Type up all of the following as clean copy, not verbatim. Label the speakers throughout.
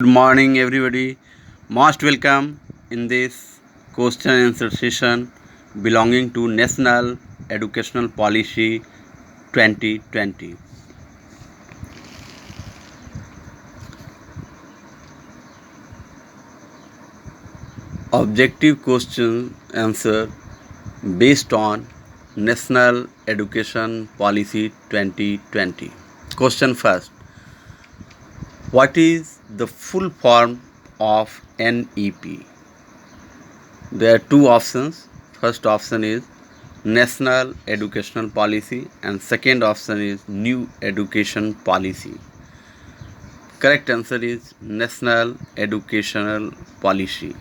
Speaker 1: Good morning, everybody. Most welcome in this question and answer session belonging to National Educational Policy 2020. Objective question answer based on National Education Policy 2020. Question first. What is the full form of NEP? There are two options. First option is National Educational Policy and second option is New Education Policy. Correct answer is National Educational Policy,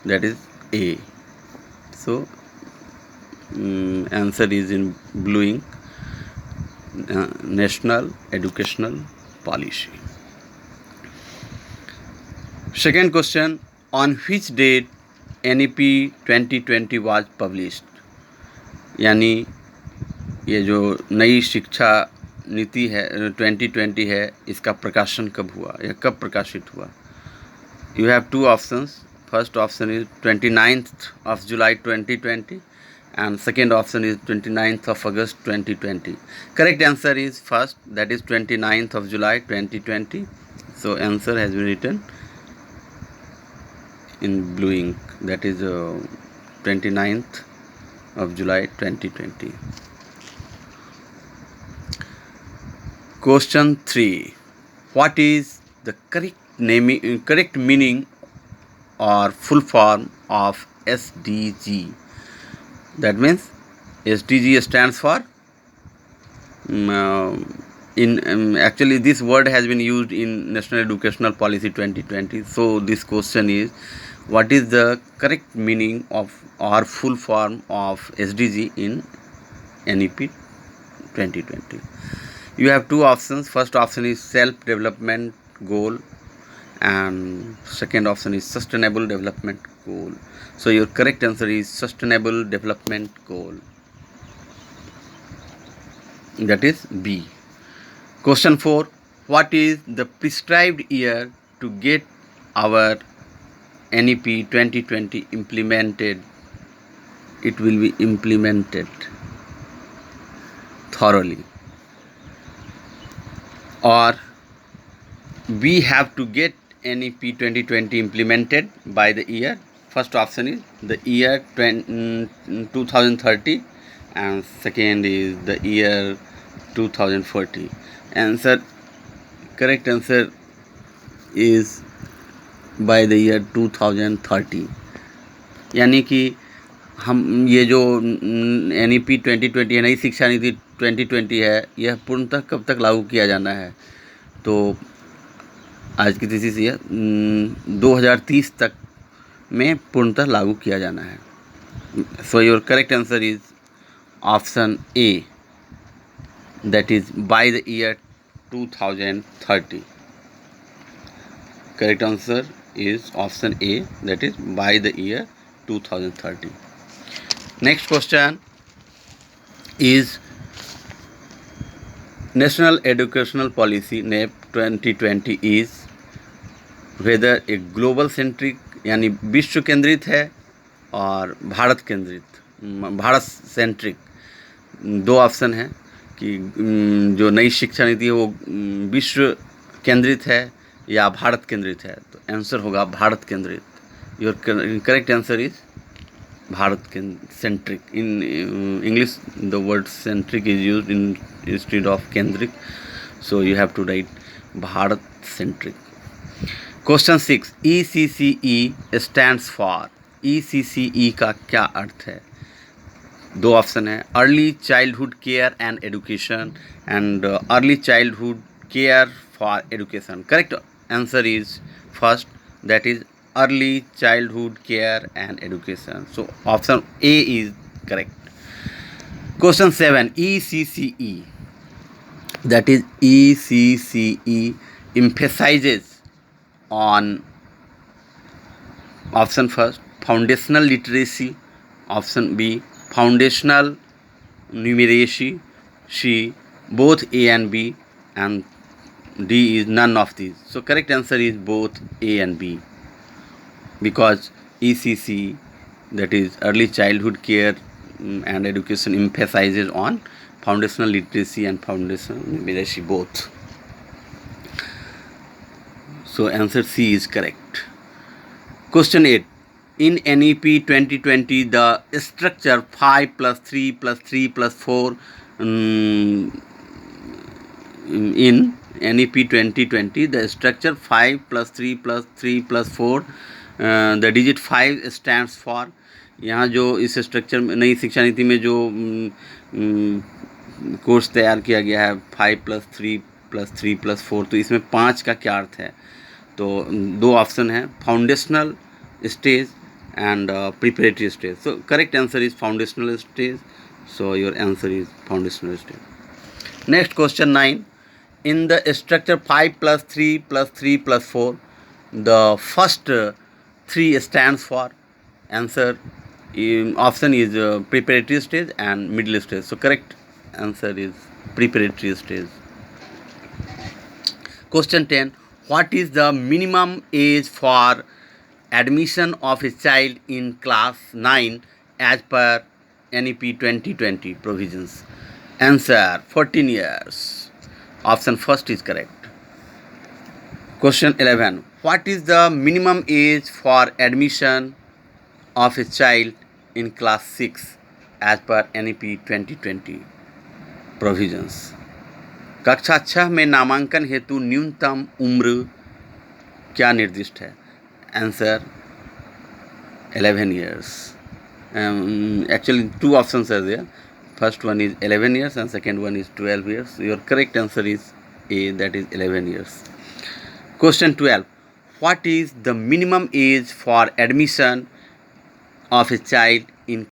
Speaker 1: that is A. So answer is in blue ink, National Educational Policy. Second question, on which date NEP 2020 was published? यानी ये जो नई शिक्षा नीति है 2020 है, इसका प्रकाशन कब हुआ या कब प्रकाशित हुआ? You have two options. First option is 29th of July 2020 and second option is 29th of August 2020. Correct answer is first, that is 29th of July 2020. So answer has been written in blue ink, that is 29th of July 2020. Question 3. What is the correct meaning or full form of SDG? That means SDG stands for actually this word has been used in National Educational Policy 2020. So this question is, what is the correct meaning of or full form of SDG in NEP 2020? You have two options. First option is self development goal and second option is sustainable development goal. So your correct answer is sustainable development goal, that is B. Question 4. What is the prescribed year to get our NEP 2020 implemented? It will be implemented thoroughly, or we have to get NEP 2020 implemented by the year. First option is the year 2030 and second is the year 2040. Correct answer is by the year 2030. यानी कि हम ये जो NEP 2020 है, नई शिक्षा नीति 2020 है, यह पूर्णतः कब तक लागू किया जाना है? तो आज की तिथि से 2030 तक में पूर्णतः लागू किया जाना है. So your correct answer is option A, that is by the year 2030. Correct answer is option A, that is by the year 2030. Next question is National Educational Policy NEP 2020 is whether a global centric यानी विश्व केंद्रित है और भारत केंद्रित, Bharat centric. दो option है कि जो नई शिक्षा नीति है वो विश्व केंद्रित है या भारत केंद्रित है. तो आंसर होगा भारत केंद्रित. Your correct answer is Bharat centric. In English the word centric is used in instead of केंद्रिक, so you have to write Bharat centric. Question 6. ECCE stands for. ECCE का क्या अर्थ है? दो ऑप्शन है, early childhood care and education and early childhood care for education. Correct answer is first, that is early childhood care and education. So option A is correct. Question 7. ECCE, that is ECCE emphasizes on option first foundational literacy, option B foundational numeracy, C both A and B, and D is none of these. So correct answer is both A and B, because ECC, that is early childhood care and education, emphasizes on foundational literacy and foundational numeracy both. So answer C is correct. Question 8. In NEP 2020, the structure 5 plus 3 plus 3 plus 4 in NEP 2020, the structure 5 plus 3 plus 3 plus 4, the digit 5 stands for. यहाँ जो इस structure में नई शिक्षा नीति में जो course तैयार किया गया है 5 प्लस 3 प्लस 3 प्लस 4, तो इसमें 5 का क्या अर्थ है? तो दो ऑप्शन है, foundational stage and preparatory stage. So correct answer is foundational stage. So your answer is foundational stage. Next question 9. In the structure 5 plus 3 plus 3 plus 4, the first 3 stands for. Answer option is preparatory stage and middle stage. So correct answer is preparatory stage. Question 10. What is the minimum age for admission of a child in class 9 as per NEP 2020 provisions? Answer 14 years. Option first is correct. Question 11. What is the minimum age for admission of a child in class 6 as per NEP 2020 provisions? कक्षा 6 में नामांकन हेतु न्यूनतम उम्र क्या निर्दिष्ट है? Answer 11 years. Actually 2 options are there. First one is 11 years and second one is 12 years. Your correct answer is A, that is 11 years. Question 12. What is the minimum age for admission of a child in